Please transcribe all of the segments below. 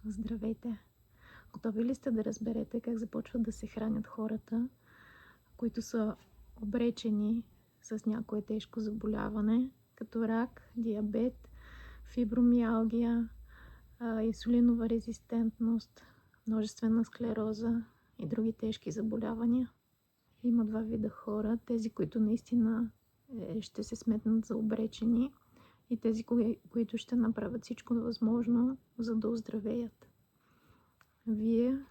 Здравейте! Готови ли сте да разберете как започват да се хранят хората, които са обречени с някое тежко заболяване, като рак, диабет, фибромиалгия, инсулинова резистентност, множествена склероза и други тежки заболявания? Има два вида хора. Тези, които наистина ще се сметнат за обречени, и тези, които ще направят всичко възможно, за да оздравеят. Вие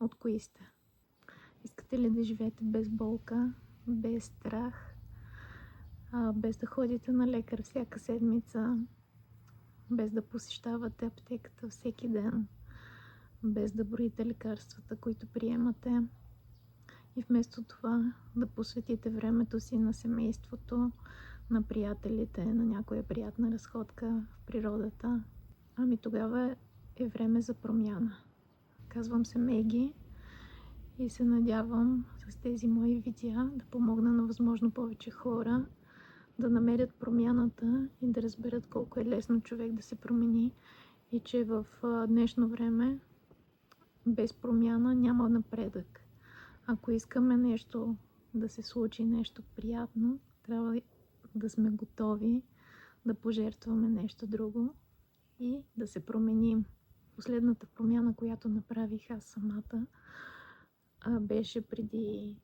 от кои сте? Искате ли да живеете без болка, без страх, без да ходите на лекар всяка седмица, без да посещавате аптеката всеки ден, без да броите лекарствата, които приемате, и вместо това да посветите времето си на семейството, на приятелите, на някоя приятна разходка в природата? Ами тогава е време за промяна. Казвам се Меги и се надявам с тези мои видеа да помогна на възможно повече хора да намерят промяната и да разберат колко е лесно човек да се промени, и че в днешно време без промяна няма напредък. Ако искаме нещо да се случи, нещо приятно, трябва да сме готови да пожертваме нещо друго и да се променим. Последната промяна, която направих аз самата, беше преди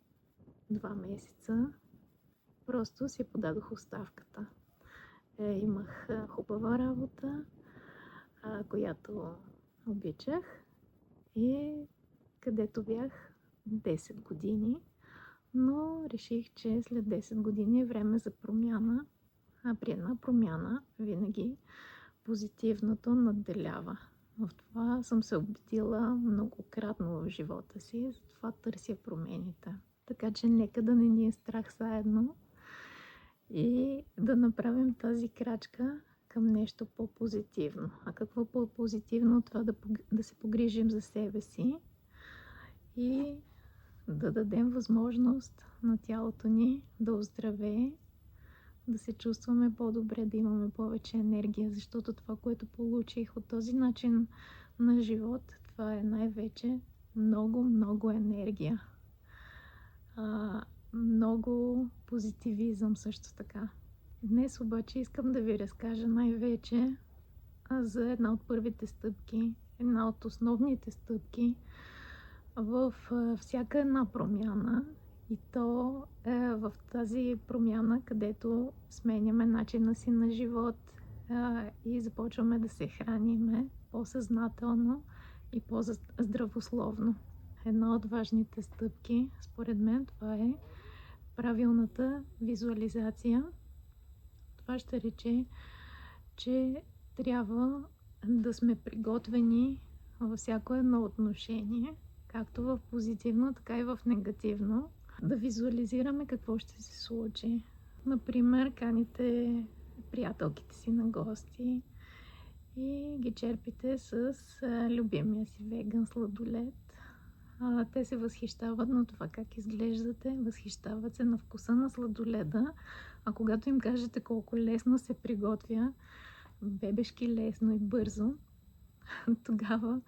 2 месеца. Просто си подадох оставката. Имах хубава работа, която обичах и където бях 10 години, но реших, че след 10 години е време за промяна, а при една промяна винаги позитивното надделява. В това съм се убедила многократно в живота си, затова търся промените. Така че нека да не ни е страх заедно и да направим тази крачка към нещо по-позитивно. А какво по-позитивно от това да се погрижим за себе си и да дадем възможност на тялото ни да оздравее, да се чувстваме по-добре, да имаме повече енергия, защото това, което получих от този начин на живот, това е най-вече много енергия. Много позитивизъм също така. Днес обаче искам да ви разкажа най-вече за една от първите стъпки, една от основните стъпки в всяка една промяна, и то е в тази промяна, където сменяме начина си на живот и започваме да се храниме по-съзнателно и по-здравословно. Една от важните стъпки, според мен, това е правилната визуализация. Това ще рече, че трябва да сме приготвени във всяко едно отношение, както в позитивно, така и в негативно, да визуализираме какво ще се случи. Например, каните приятелките си на гости и ги черпите с любимия си веган сладолед. Те се възхищават на това как изглеждате, възхищават се на вкуса на сладоледа, а когато им кажете колко лесно се приготвя, бебешки лесно и бързо, тогава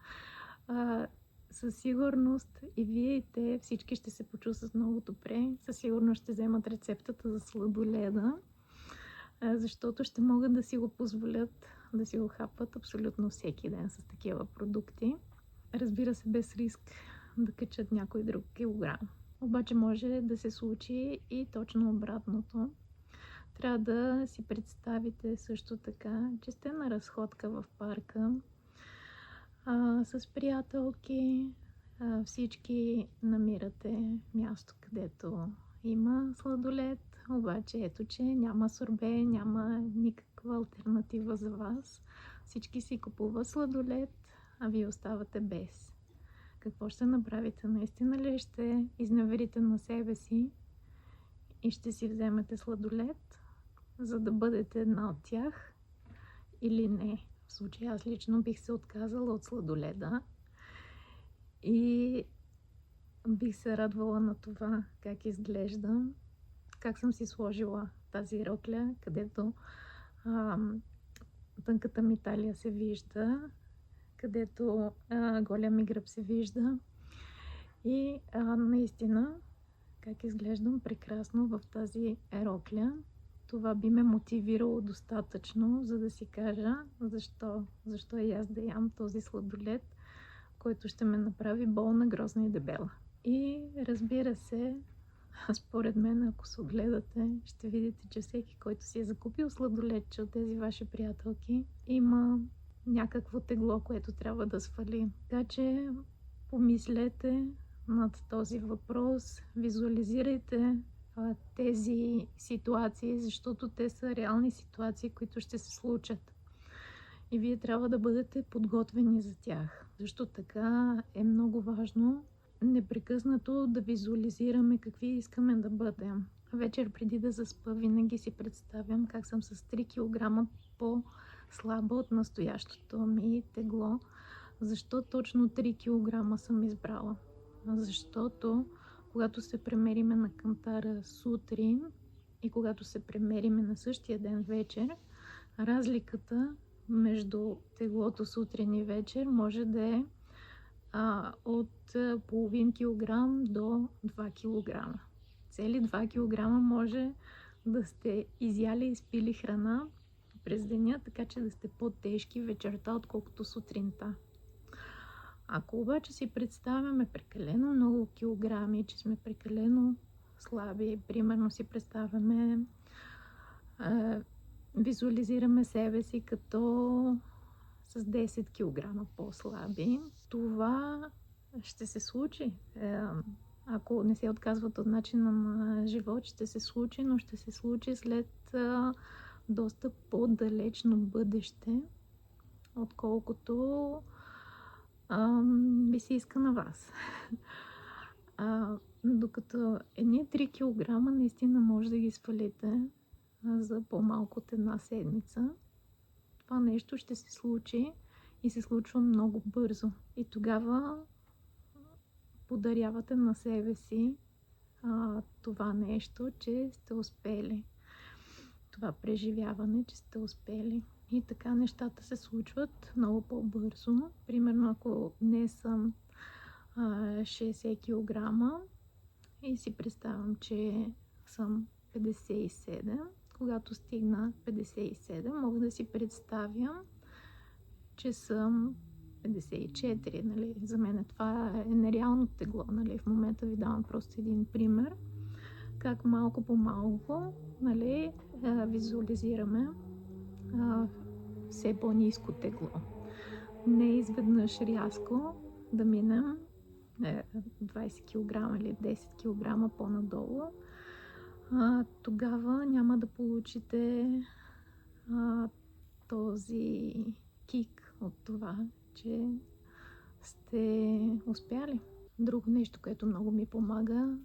със сигурност и вие, и те, всички ще се почувстват много добре. Със сигурност ще вземат рецептата за сладоледа, защото ще могат да си го позволят, да си го хапват абсолютно всеки ден с такива продукти. Разбира се, без риск да качат някой друг килограм. Обаче може да се случи и точно обратното. Трябва да си представите също така, че сте на разходка в парка с приятелки. Всички намирате място, където има сладолед, обаче ето, че няма сорбе, няма никаква алтернатива за вас. Всички си купуват сладолед, а вие оставате без. Какво ще направите? Наистина ли ще изневерите на себе си и ще си вземете сладолед, за да бъдете една от тях, или не? В случай аз лично бих се отказала от сладоледа и бих се радвала на това как изглеждам, как съм си сложила тази рокля, където тънката ми талия се вижда, където голия ми гръб се вижда. И наистина, как изглеждам прекрасно в тази рокля. Това би ме мотивирало достатъчно, за да си кажа защо и аз да ям този сладолед, който ще ме направи болна, грозна и дебела. И разбира се, според мен, ако се огледате, ще видите, че всеки, който си е закупил сладоледче от тези ваши приятелки, има някакво тегло, което трябва да свали. Така че помислете над този въпрос, визуализирайте тези ситуации, защото те са реални ситуации, които ще се случат. И вие трябва да бъдете подготвени за тях. Защо така е много важно непрекъснато да визуализираме какви искаме да бъдем. Вечер преди да заспа винаги си представям как съм с 3 кг по-слаба от настоящото ми тегло. Защо точно 3 кг съм избрала? Защото когато се премериме на кантара сутрин и когато се премериме на същия ден вечер, разликата между теглото сутрин и вечер може да е от половин килограм до 2 кг. Цели 2 кг може да сте изяли и изпили храна през деня, така че да сте по-тежки вечерта, отколкото сутринта. Ако обаче си представяме прекалено много килограми, че сме прекалено слаби, примерно си представяме, визуализираме себе си като с 10 кг по-слаби, това ще се случи. Ако не се отказват от начина на живот, ще се случи, но ще се случи след доста по-далечно бъдеще, отколкото би се иска на вас. Докато едни 3 кг наистина може да ги свалите за по-малко от една седмица, това нещо ще се случи и се случва много бързо. И тогава подарявате на себе си това нещо, че сте успели. Това преживяване, че сте успели. И така нещата се случват много по-бързо. Примерно, ако днес съм 60 кг и си представям, че съм 57, когато стигна 57, мога да си представя, че съм 54. Нали? За мен това е нереално тегло. Нали? В момента ви давам просто един пример. Как малко по малко, нали, визуализираме все по-ниско тегло. Не изведнъж рязко да минем 20 кг или 10 кг по-надолу. Тогава няма да получите този кик от това, че сте успяли. Друго нещо, което много ми помага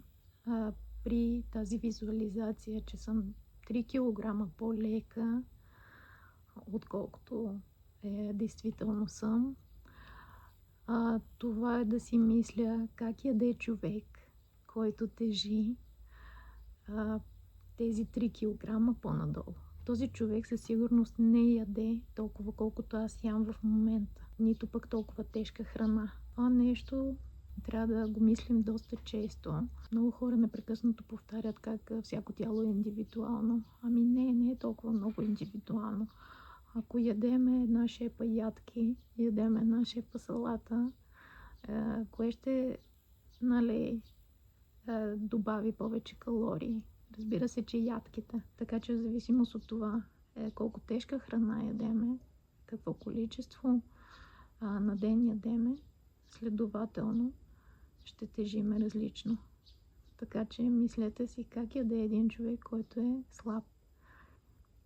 при тази визуализация, че съм 3 кг по-лека, отколкото действително съм, това е да си мисля как яде човек, който тежи тези 3 кг по-надолу. Този човек със сигурност не яде толкова, колкото аз ям в момента. Нито пък толкова тежка храна. Това нещо трябва да го мислим доста често. Много хора непрекъснато повтарят как всяко тяло е индивидуално. Ами не е толкова много индивидуално. Ако ядеме една шепа ядки, ядеме една шепа салата, кое ще, нали, добави повече калории? Разбира се, че ядките. Така че в зависимост от това колко тежка храна ядеме, какво количество на ден ядеме, следователно ще тежиме различно. Така че мислете си как яде един човек, който е слаб.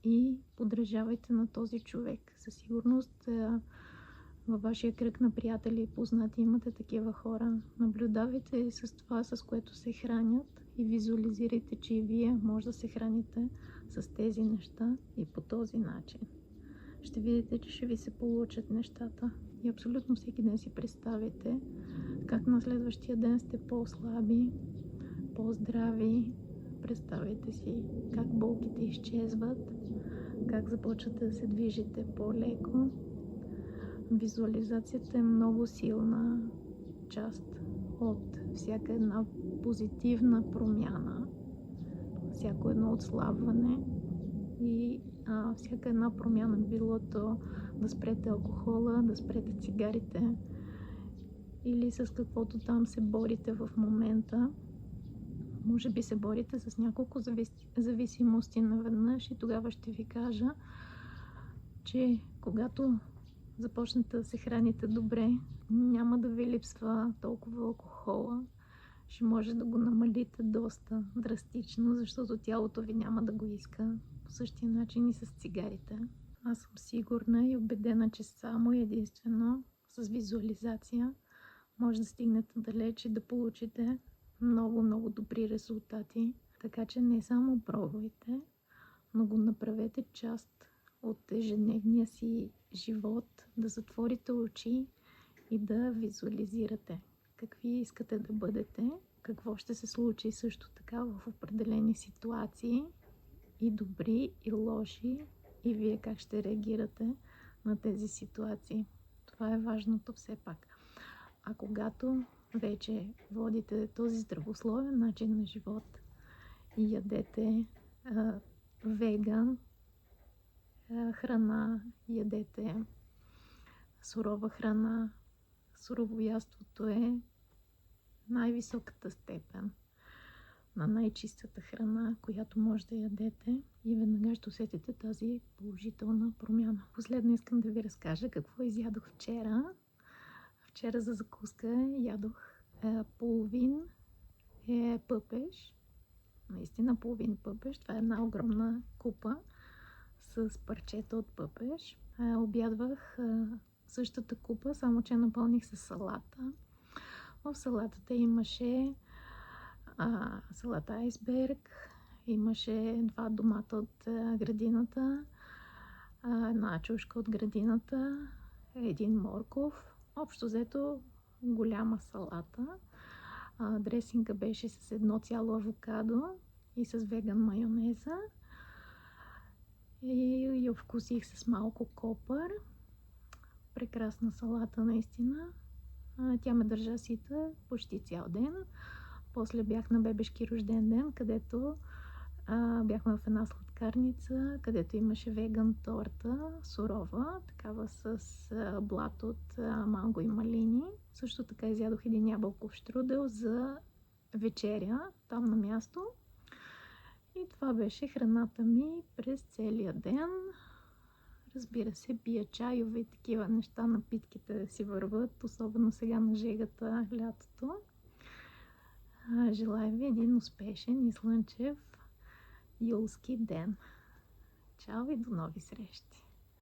И подражавайте на този човек. Със сигурност във вашия кръг на приятели и познати имате такива хора. Наблюдавайте с това, с което се хранят, и визуализирайте, че и вие може да се храните с тези неща и по този начин. Ще видите, че ще ви се получат нещата. И абсолютно всеки ден си представите как на следващия ден сте по-слаби, по-здрави. Представете си как болките изчезват, как започвате да се движите по-леко. Визуализацията е много силна част от всяка една позитивна промяна, всяко едно отслабване и всяка една промяна, било то да спрете алкохола, да спрете цигарите или с каквото там се борите в момента. Може би се борите с няколко зависимости наведнъж и тогава ще ви кажа, че когато започнете да се храните добре, няма да ви липсва толкова алкохола. Ще може да го намалите доста драстично, защото тялото ви няма да го иска. По същия начин и с цигарите. Аз съм сигурна и убедена, че само и единствено с визуализация може да стигнете далеч и да получите много добри резултати. Така че не само пробвайте, но го направете част от ежедневния си живот, да затворите очи и да визуализирате какви искате да бъдете, какво ще се случи също така в определени ситуации, и добри, и лоши, и вие как ще реагирате на тези ситуации. Това е важното все пак. А когато вече водите този здравословен начин на живот и ядете веган храна, ядете сурова храна, суровоядството е най-високата степен на най-чистата храна, която може да ядете, и веднага ще усетите тази положителна промяна. Последно искам да ви разкажа какво изядох вчера. Вчера за закуска ядох половин пъпеш. Наистина половин пъпеш. Това е една огромна купа с парчета от пъпеш. Обядвах същата купа, само че напълних с салата. В салатата имаше салата айсберг, имаше 2 домата от градината, една чушка от градината, 1 морков. Общо взето голяма салата. Дресинга беше с 1 цяло авокадо и с веган майонеза. И я вкусих с малко копър. Прекрасна салата наистина. Тя ме държа сита почти цял ден. После бях на бебешки рожден ден, където бяхме в една сладкарница, където имаше веган торта, сурова, такава с блат от манго и малини. Също така изядох 1 ябълков штрудел за вечеря, там на място. И това беше храната ми през целия ден. Разбира се, пия чайове и такива неща, напитките си върват, особено сега на жегата, лятото. Желая ви един успешен и слънчев юлски ден. Чао и до нови срещи!